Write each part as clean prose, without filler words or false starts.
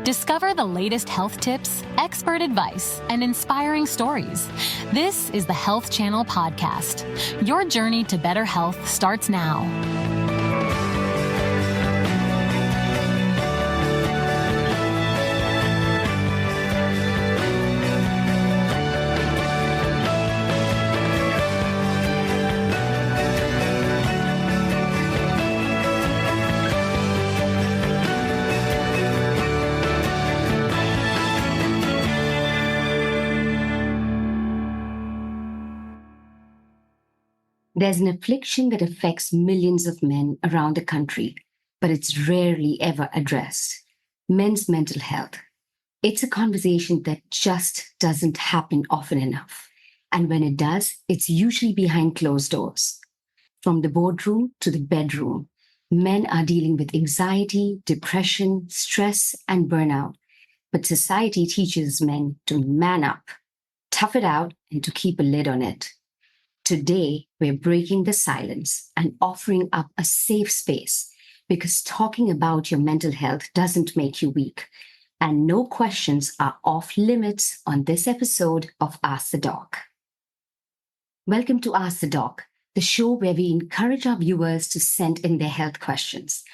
Discover the latest health tips, expert advice, and inspiring stories. This is the Health Channel Podcast. Your journey to better health starts now. There's an affliction that affects millions of men around the country, but it's rarely ever addressed. Men's mental health. It's a conversation that just doesn't happen often enough. And when it does, it's usually behind closed doors. From the boardroom to the bedroom, men are dealing with anxiety, depression, stress, and burnout. But society teaches men to man up, tough it out, and to keep a lid on it. Today, we're breaking the silence and offering up a safe space because talking about your mental health doesn't make you weak. And no questions are off limits on this episode of Ask the Doc. Welcome to Ask the Doc, the show where we encourage our viewers to send in their health questions.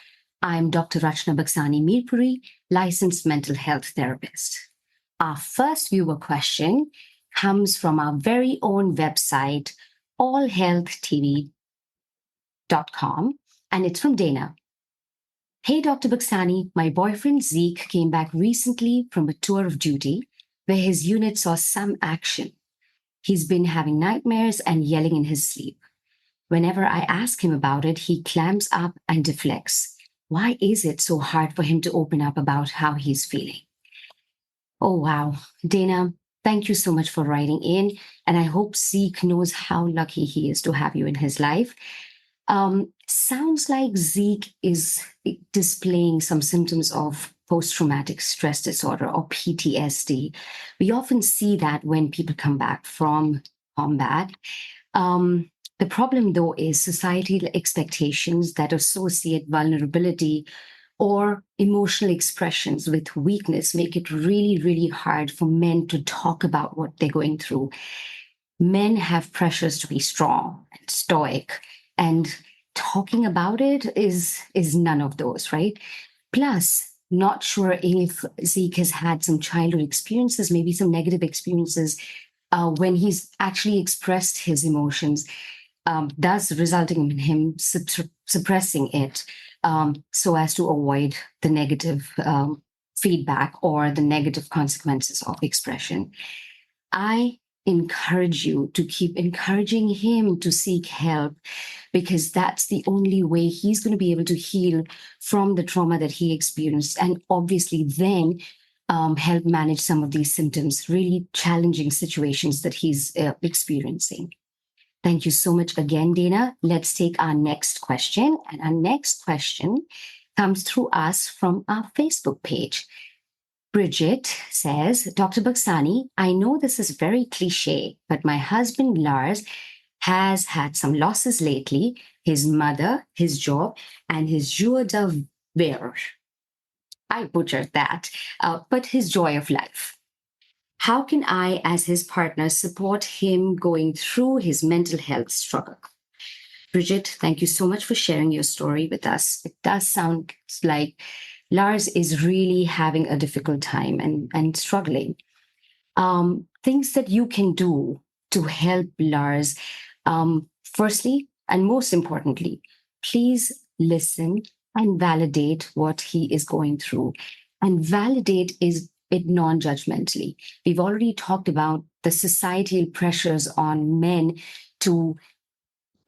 I'm Dr. Rachna Baksani Mirpuri, licensed mental health therapist. Our first viewer question comes from our very own website, allhealthtv.com, and it's from Dana. Hey, Dr. Baksani, my boyfriend Zeke came back recently from a tour of duty where his unit saw some action. He's been having nightmares and yelling in his sleep. Whenever I ask him about it, he clams up and deflects. Why is it so hard for him to open up about how he's feeling? Oh, wow. Dana, thank you so much for writing in, and I hope Zeke knows how lucky he is to have you in his life. Sounds like Zeke is displaying some symptoms of post-traumatic stress disorder or PTSD. We often see that when people come back from combat. The problem, though, is societal expectations that associate vulnerability or emotional expressions with weakness make it really, really hard for men to talk about what they're going through. Men have pressures to be strong and stoic, and talking about it is none of those, right? Plus, not sure if Zeke has had some childhood experiences, maybe some negative experiences when he's actually expressed his emotions, thus resulting in him suppressing it. So as to avoid the negative feedback or the negative consequences of expression. I encourage you to keep encouraging him to seek help because that's the only way he's going to be able to heal from the trauma that he experienced and obviously then help manage some of these symptoms, really challenging situations that he's experiencing. Thank you so much again, Dana. Let's take our next question. And our next question comes through us from our Facebook page. Bridget says, Dr. Baksani, I know this is very cliche, but my husband Lars has had some losses lately, his mother, his job, and his joie de vivre. I butchered that, but his joy of life. How can I, as his partner, support him going through his mental health struggle? Bridget, thank you so much for sharing your story with us. It does sound like Lars is really having a difficult time and struggling. Things that you can do to help Lars. Firstly, and most importantly, please listen and validate what he is going through. And validate it non-judgmentally. We've already talked about the societal pressures on men to,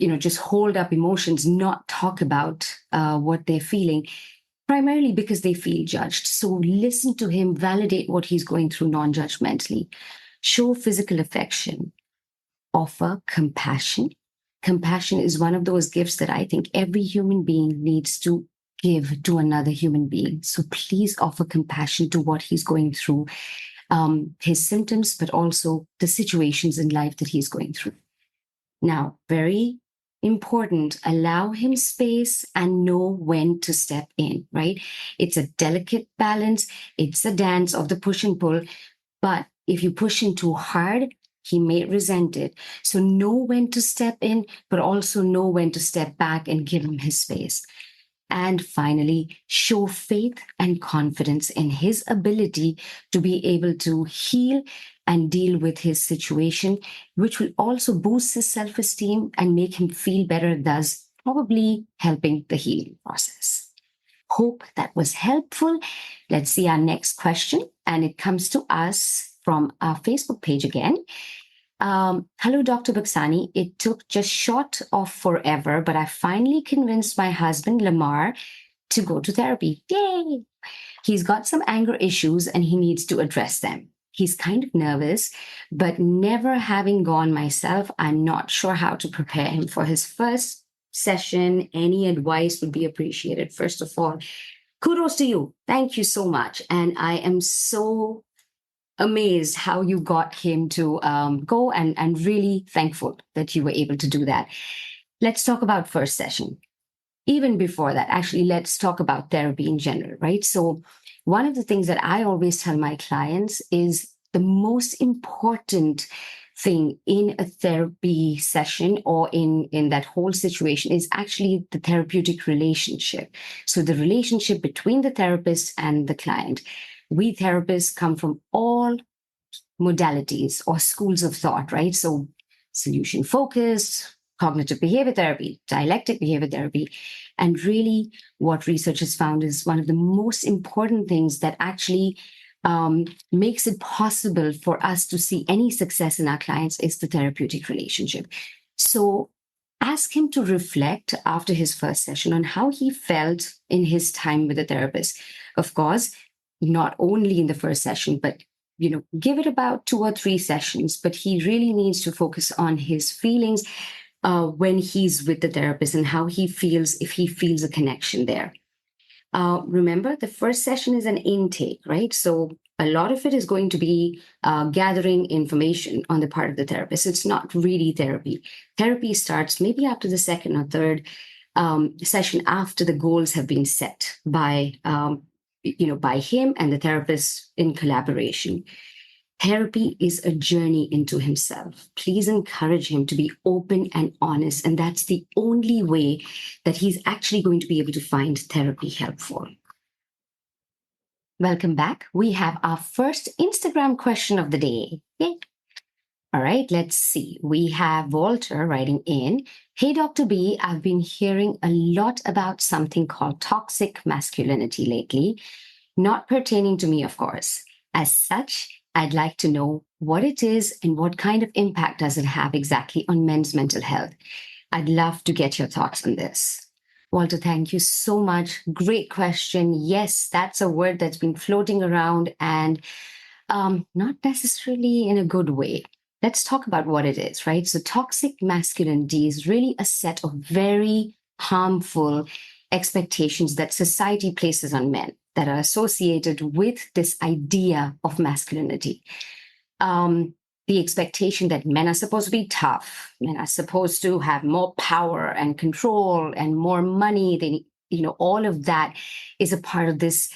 just hold up emotions, not talk about what they're feeling, primarily because they feel judged. So listen to him, validate what he's going through non-judgmentally. Show physical affection. Offer compassion. Compassion is one of those gifts that I think every human being needs to give to another human being. So please offer compassion to what he's going through, his symptoms, but also the situations in life that he's going through. Now, very important, allow him space and know when to step in, right? It's a delicate balance. It's a dance of the push and pull. But if you push him too hard, he may resent it. So know when to step in, but also know when to step back and give him his space. And finally, show faith and confidence in his ability to be able to heal and deal with his situation, which will also boost his self esteem and make him feel better, thus, probably helping the healing process. Hope that was helpful. Let's see our next question. And it comes to us from our Facebook page again. Hello, Dr. Buxani. It took just short of forever, but I finally convinced my husband, Lamar, to go to therapy. Yay! He's got some anger issues and he needs to address them. He's kind of nervous, but never having gone myself, I'm not sure how to prepare him for his first session. Any advice would be appreciated. First of all, kudos to you. Thank you so much. And I am so amazed how you got him to go, and really thankful that you were able to do that. Let's talk about first session. Even before that, actually, let's talk about therapy in general, right? So one of the things that I always tell my clients is the most important thing in a therapy session or in that whole situation is actually the therapeutic relationship. So the relationship between the therapist and the client. We therapists come from all modalities or schools of thought, right? So solution focused, cognitive behavior therapy, dialectic behavior therapy. And really what research has found is one of the most important things that actually makes it possible for us to see any success in our clients is the therapeutic relationship. So ask him to reflect after his first session on how he felt in his time with the therapist. Of course, not only in the first session, but give it about 2 or 3 sessions. But he really needs to focus on his feelings when he's with the therapist and how he feels, if he feels a connection there. Remember, the first session is an intake, right? So a lot of it is going to be gathering information on the part of the therapist. It's not really therapy. Therapy starts maybe after the second or third session, after the goals have been set by by him and the therapist in collaboration. Therapy is a journey into himself. Please encourage him to be open and honest. And that's the only way that he's actually going to be able to find therapy helpful. Welcome back. We have our first Instagram question of the day. Yay. All right, let's see. We have Walter writing in, "Hey, Dr. B, I've been hearing a lot about something called toxic masculinity lately, not pertaining to me, of course. As such, I'd like to know what it is and what kind of impact does it have exactly on men's mental health. I'd love to get your thoughts on this." Walter, thank you so much. Great question. Yes, that's a word that's been floating around and not necessarily in a good way. Let's talk about what it is, right? So toxic masculinity is really a set of very harmful expectations that society places on men that are associated with this idea of masculinity. The expectation that men are supposed to be tough, men are supposed to have more power and control and more money. They, all of that is a part of this,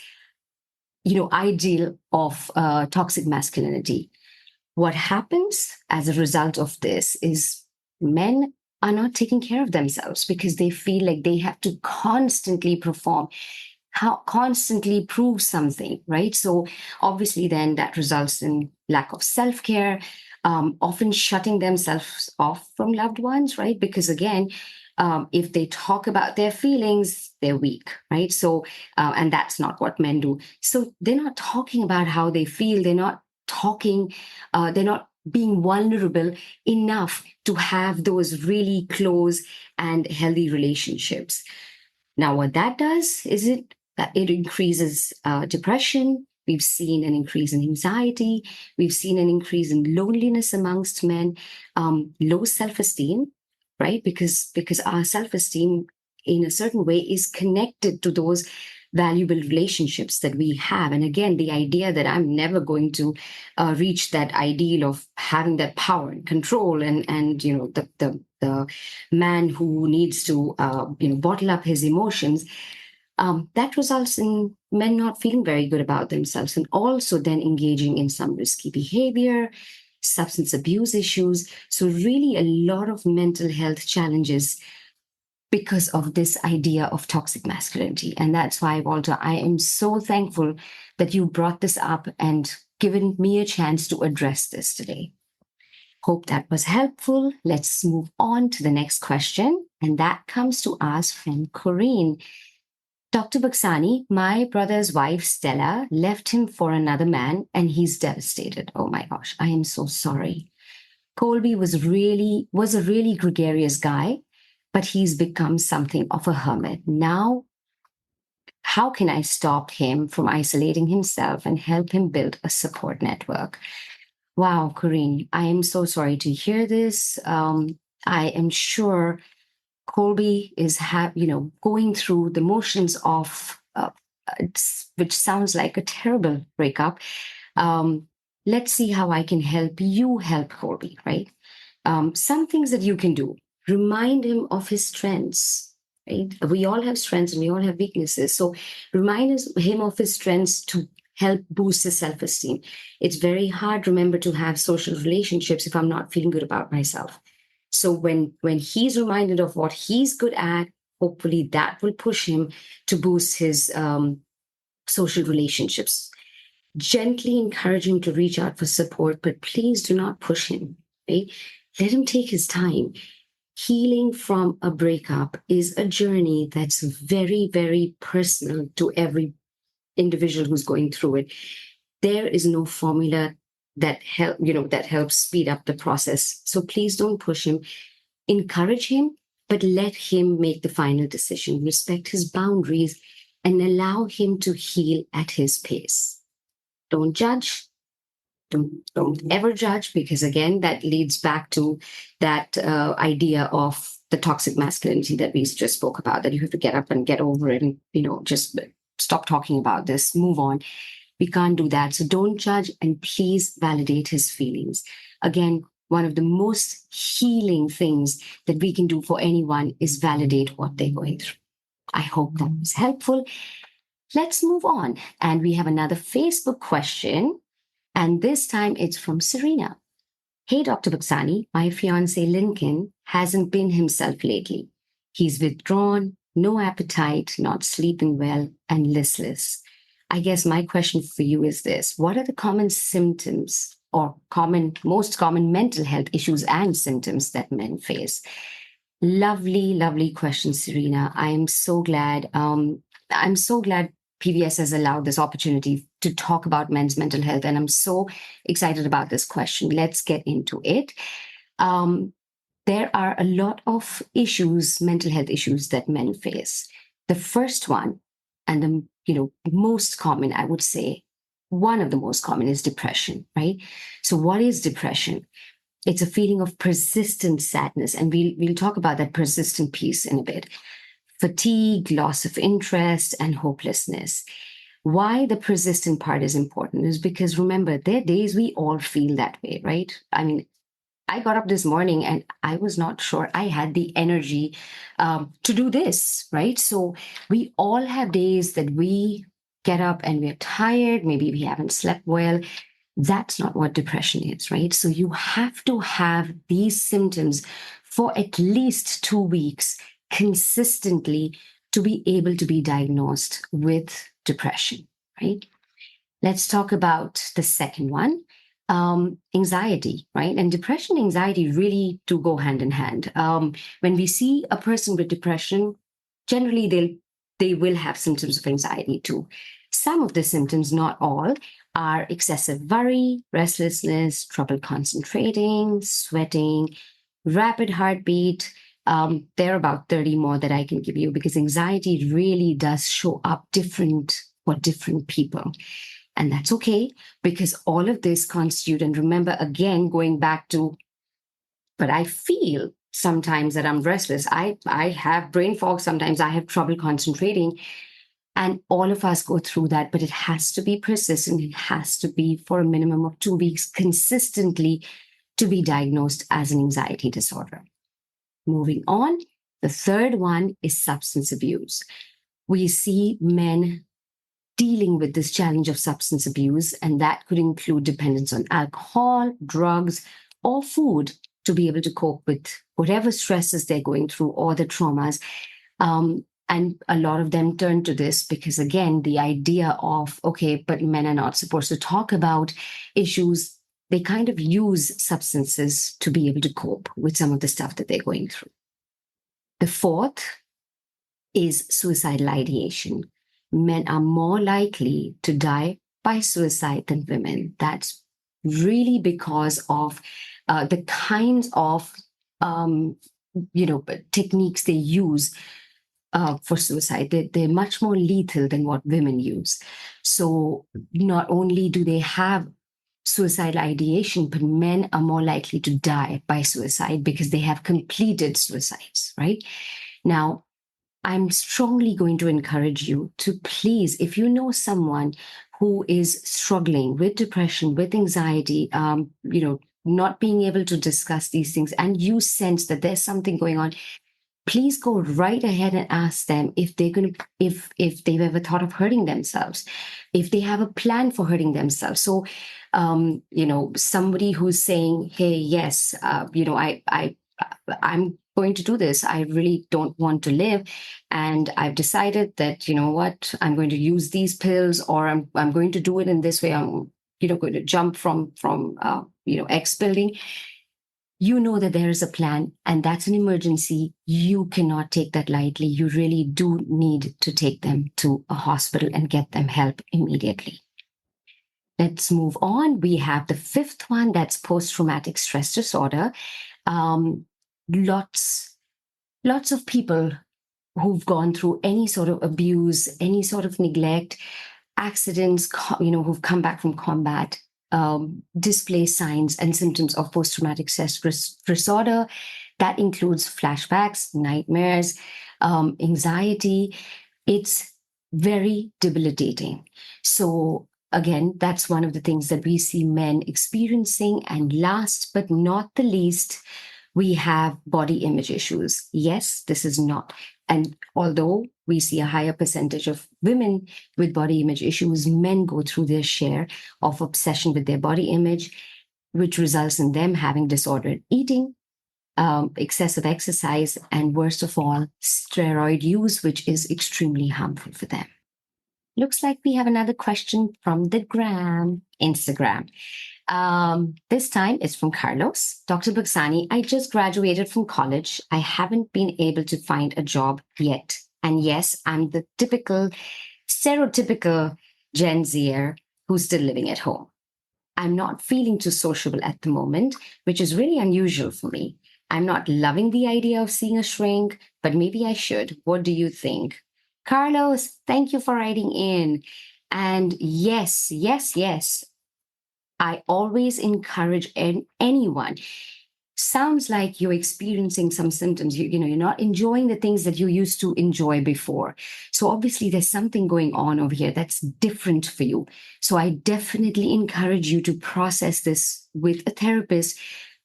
ideal of toxic masculinity. What happens as a result of this is men are not taking care of themselves because they feel like they have to constantly perform, constantly prove something, right? So obviously then that results in lack of self-care, often shutting themselves off from loved ones, right? Because again, if they talk about their feelings, they're weak, right? So, and that's not what men do. So they're not talking about how they feel. They're not talking, they're not being vulnerable enough to have those really close and healthy relationships. Now, what that does is it increases depression. We've seen an increase in anxiety. We've seen an increase in loneliness amongst men, low self-esteem, right? Because our self-esteem in a certain way is connected to those valuable relationships that we have. And again, the idea that I'm never going to reach that ideal of having that power and control, and the man who needs to bottle up his emotions, that results in men not feeling very good about themselves, and also then engaging in some risky behavior, substance abuse issues. So really a lot of mental health challenges because of this idea of toxic masculinity. And that's why, Walter, I am so thankful that you brought this up and given me a chance to address this today. Hope that was helpful. Let's move on to the next question. And that comes to us from Corinne. Dr. Baksani, my brother's wife, Stella, left him for another man and he's devastated. Oh my gosh, I am so sorry. Colby was a really gregarious guy, but he's become something of a hermit. Now, how can I stop him from isolating himself and help him build a support network? Wow, Corinne, I am so sorry to hear this. I am sure Colby is going through the motions of, which sounds like a terrible breakup. Let's see how I can help you help Colby, right? Some things that you can do. Remind him of his strengths, right? We all have strengths and we all have weaknesses. So remind him of his strengths to help boost his self-esteem. It's very hard, remember, to have social relationships if I'm not feeling good about myself. So when he's reminded of what he's good at, hopefully that will push him to boost his social relationships. Gently encourage him to reach out for support, but please do not push him, right? Let him take his time. Healing from a breakup is a journey that's very, very personal to every individual who's going through it. There is no formula that helps speed up the process. So please don't push him. Encourage him, but let him make the final decision. Respect his boundaries and allow him to heal at his pace. Don't judge. Don't ever judge, because again, that leads back to that idea of the toxic masculinity that we just spoke about, that you have to get up and get over it and, just stop talking about this, move on. We can't do that. So don't judge, and please validate his feelings. Again, one of the most healing things that we can do for anyone is validate what they're going through. I hope that was helpful. Let's move on. And we have another Facebook question. And this time it's from Serena. Hey, Dr. Baksani, my fiance Lincoln hasn't been himself lately. He's withdrawn, no appetite, not sleeping well, and listless. I guess my question for you is this: what are the common symptoms or most common mental health issues and symptoms that men face? Lovely, lovely question, Serena. I'm so glad. PBS has allowed this opportunity to talk about men's mental health, and I'm so excited about this question. Let's get into it. There are a lot of issues, mental health issues, that men face. The first one, and the most common, I would say, one of the most common, is depression, right? So what is depression? It's a feeling of persistent sadness, and we'll talk about that persistent piece in a bit. Fatigue, loss of interest, and hopelessness. Why the persistent part is important is because, remember, there are days we all feel that way, right? I mean, I got up this morning and I was not sure I had the energy to do this, right? So we all have days that we get up and we're tired. Maybe we haven't slept well. That's not what depression is, right? So you have to have these symptoms for at least 2 weeks consistently to be able to be diagnosed with depression, right? Let's talk about the second one. Anxiety, right? And depression, anxiety really do go hand in hand. When we see a person with depression, generally they will have symptoms of anxiety too. Some of the symptoms, not all, are excessive worry, restlessness, trouble concentrating, sweating, rapid heartbeat. There are about 30 more that I can give you, because anxiety really does show up different for different people. And that's okay, because all of this constitute, and remember, again, going back to, but I feel sometimes that I'm restless. I have brain fog. Sometimes I have trouble concentrating. And all of us go through that, but it has to be persistent. It has to be for a minimum of 2 weeks consistently to be diagnosed as an anxiety disorder. Moving on, the third one is substance abuse. We see men dealing with this challenge of substance abuse, and that could include dependence on alcohol, drugs, or food to be able to cope with whatever stresses they're going through or the traumas. And a lot of them turn to this because, again, the idea of, okay, but men are not supposed to talk about issues, they kind of use substances to be able to cope with some of the stuff that they're going through. The fourth is suicidal ideation. Men are more likely to die by suicide than women. That's really because of the kinds of techniques they use for suicide. They're much more lethal than what women use. So not only do they have suicidal ideation, but men are more likely to die by suicide because they have completed suicides, right? Now, I'm strongly going to encourage you to please, if you know someone who is struggling with depression, with anxiety, not being able to discuss these things, and you sense that there's something going on, please go right ahead and ask them if if they've ever thought of hurting themselves, if they have a plan for hurting themselves. So, somebody who's saying, "Hey, yes, I'm going to do this. I really don't want to live, and I've decided that what, I'm going to use these pills, or I'm going to do it in this way. I'm going to jump from X building." You know that there is a plan, and that's an emergency. You cannot take that lightly. You really do need to take them to a hospital and get them help immediately. Let's move on. We have the fifth one, that's post-traumatic stress disorder. Lots of people who've gone through any sort of abuse, any sort of neglect, accidents, who've come back from combat, display signs and symptoms of post-traumatic stress disorder. That includes flashbacks, nightmares, anxiety. It's very debilitating. So again, that's one of the things that we see men experiencing. And last but not the least, we have body image issues. Yes, this is not. And although we see a higher percentage of women with body image issues, men go through their share of obsession with their body image, which results in them having disordered eating, excessive exercise, and worst of all, steroid use, which is extremely harmful for them. Looks like we have another question from the Instagram. This time it's from Carlos. Dr. Buxani, I just graduated from college. I haven't been able to find a job yet. And yes, I'm the stereotypical Gen Zer who's still living at home. I'm not feeling too sociable at the moment, which is really unusual for me. I'm not loving the idea of seeing a shrink, but maybe I should. What do you think? Carlos, thank you for writing in. And yes. I always encourage anyone. Sounds like you're experiencing some symptoms. You're not enjoying the things that you used to enjoy before. So obviously there's something going on over here that's different for you. So I definitely encourage you to process this with a therapist,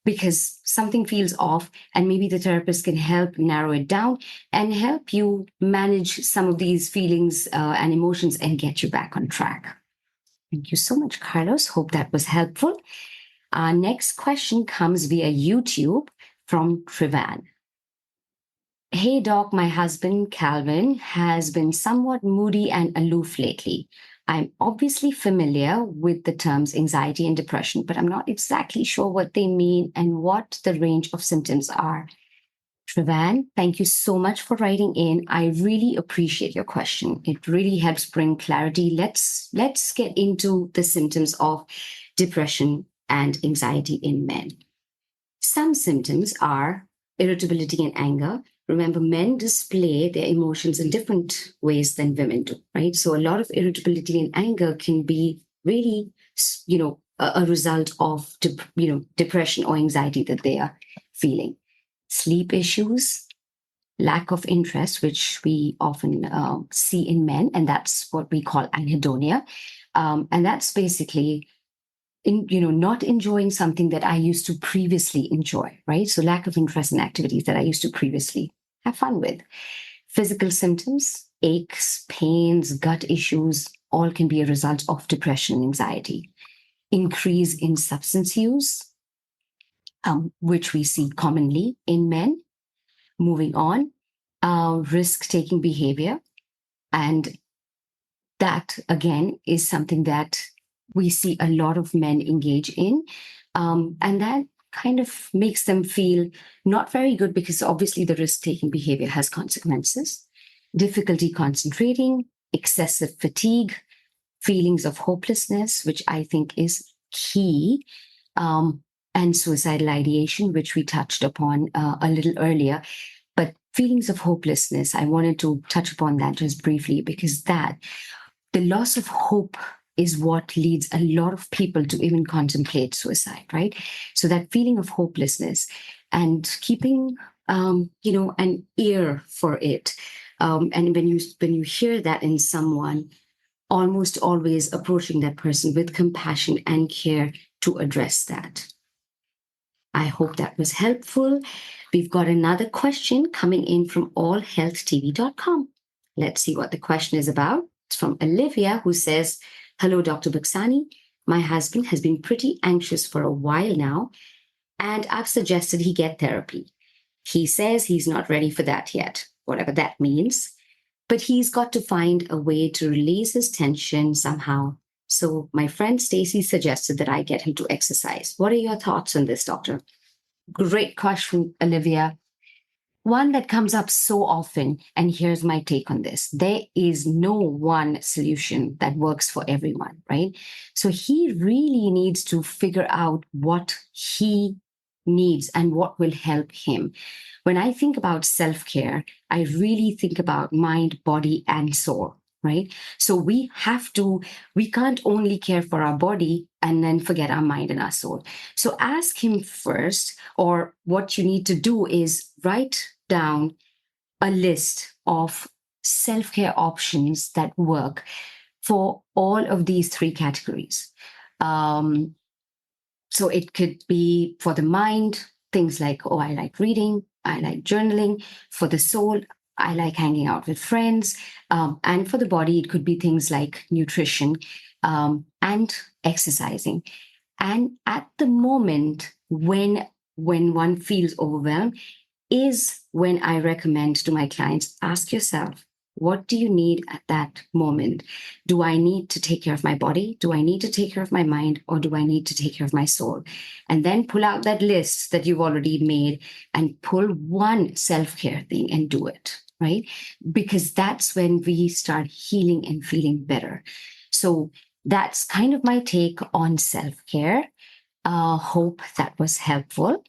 because something feels off, and maybe the therapist can help narrow it down and help you manage some of these feelings and emotions and get you back on track. Thank you so much, Carlos. Hope that was helpful. Our next question comes via YouTube from Trivan. Hey, Doc, my husband, Calvin, has been somewhat moody and aloof lately. I'm obviously familiar with the terms anxiety and depression, but I'm not exactly sure what they mean and what the range of symptoms are. Trivan, thank you so much for writing in. I really appreciate your question. It really helps bring clarity. Let's get into the symptoms of depression and anxiety in men. Some symptoms are irritability and anger. Remember, men display their emotions in different ways than women do, right? So a lot of irritability and anger can be really, a result of, depression or anxiety that they are feeling. Sleep issues, lack of interest, which we often see in men, and that's what we call anhedonia. And that's basically not enjoying something that I used to previously enjoy, right? So lack of interest in activities that I used to previously have fun with. Physical symptoms, aches, pains, gut issues, all can be a result of depression and anxiety. Increase in substance use, which we see commonly in men. Moving on, risk-taking behavior. And that, again, is something that we see a lot of men engage in. And that kind of makes them feel not very good because obviously the risk-taking behavior has consequences. Difficulty concentrating, excessive fatigue, feelings of hopelessness, which I think is key, and suicidal ideation, which we touched upon a little earlier. But feelings of hopelessness, I wanted to touch upon that just briefly because the loss of hope is what leads a lot of people to even contemplate suicide, right? So that feeling of hopelessness and keeping, an ear for it. And when you hear that in someone, almost always approaching that person with compassion and care to address that. I hope that was helpful. We've got another question coming in from allhealthtv.com. Let's see what the question is about. It's from Olivia, who says, "Hello, Dr. Buxani. My husband has been pretty anxious for a while now, and I've suggested he get therapy. He says he's not ready for that yet, whatever that means. But he's got to find a way to release his tension somehow. So my friend Stacy suggested that I get him to exercise. What are your thoughts on this, doctor?" Great question, Olivia. One that comes up so often, and here's my take on this. There is no one solution that works for everyone, right? So he really needs to figure out what he needs and what will help him. When I think about self-care, I really think about mind, body, and soul, right? So we can't only care for our body and then forget our mind and our soul. So ask him first, or what you need to do is write down a list of self-care options that work for all of these three categories. So it could be for the mind, things like, oh, I like reading, I like journaling. For the soul, I like hanging out with friends. And for the body, it could be things like nutrition and exercising. And at the moment when one feels overwhelmed is when I recommend to my clients, ask yourself, what do you need at that moment? Do I need to take care of my body? Do I need to take care of my mind? Or do I need to take care of my soul? And then pull out that list that you've already made and pull one self-care thing and do it, right? Because that's when we start healing and feeling better. So that's kind of my take on self-care. Hope that was helpful.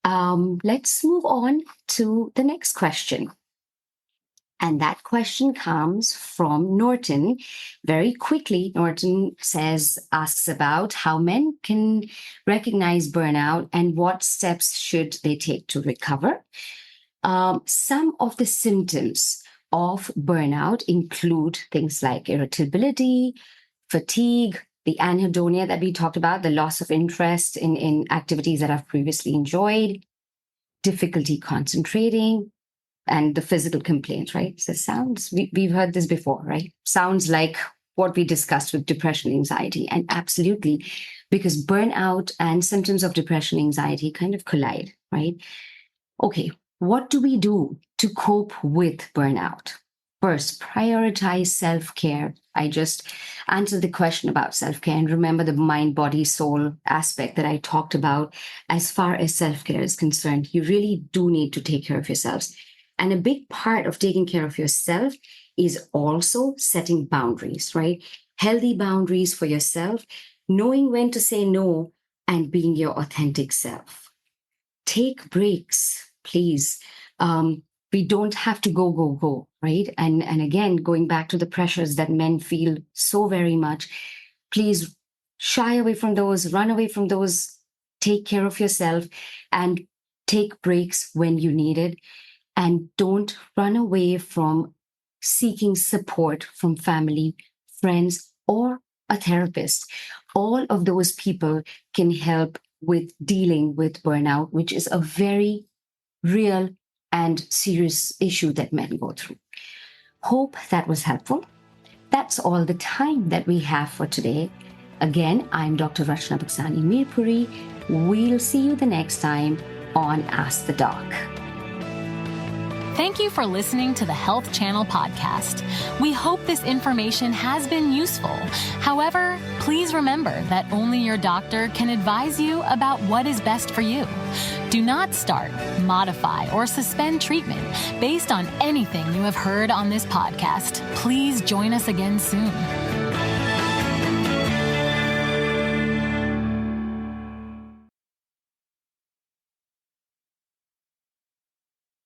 Let's move on to the next question. And that question comes from Norton. Very quickly, Norton asks about how men can recognize burnout and what steps should they take to recover. Some of the symptoms of burnout include things like irritability, fatigue, the anhedonia that we talked about, the loss of interest in activities that I've previously enjoyed, difficulty concentrating, and the physical complaints, right? So we've heard this before, right? Sounds like what we discussed with depression, anxiety, and absolutely, because burnout and symptoms of depression, anxiety kind of collide, right? Okay, what do we do to cope with burnout? First, prioritize self-care. I just answered the question about self-care, and remember the mind, body, soul aspect that I talked about. As far as self-care is concerned, you really do need to take care of yourselves. And a big part of taking care of yourself is also setting boundaries, right? Healthy boundaries for yourself, knowing when to say no, and being your authentic self. Take breaks, please. We don't have to go, right? And again, going back to the pressures that men feel so very much, please shy away from those, run away from those, take care of yourself, and take breaks when you need it. And don't run away from seeking support from family, friends, or a therapist. All of those people can help with dealing with burnout, which is a very real and serious issue that men go through. Hope that was helpful. That's all the time that we have for today. Again, I'm Dr. Rachna Buksani Mirpuri. We'll see you the next time on Ask the Doc. Thank you for listening to the Health Channel podcast. We hope this information has been useful. However, please remember that only your doctor can advise you about what is best for you. Do not start, modify, or suspend treatment based on anything you have heard on this podcast. Please join us again soon.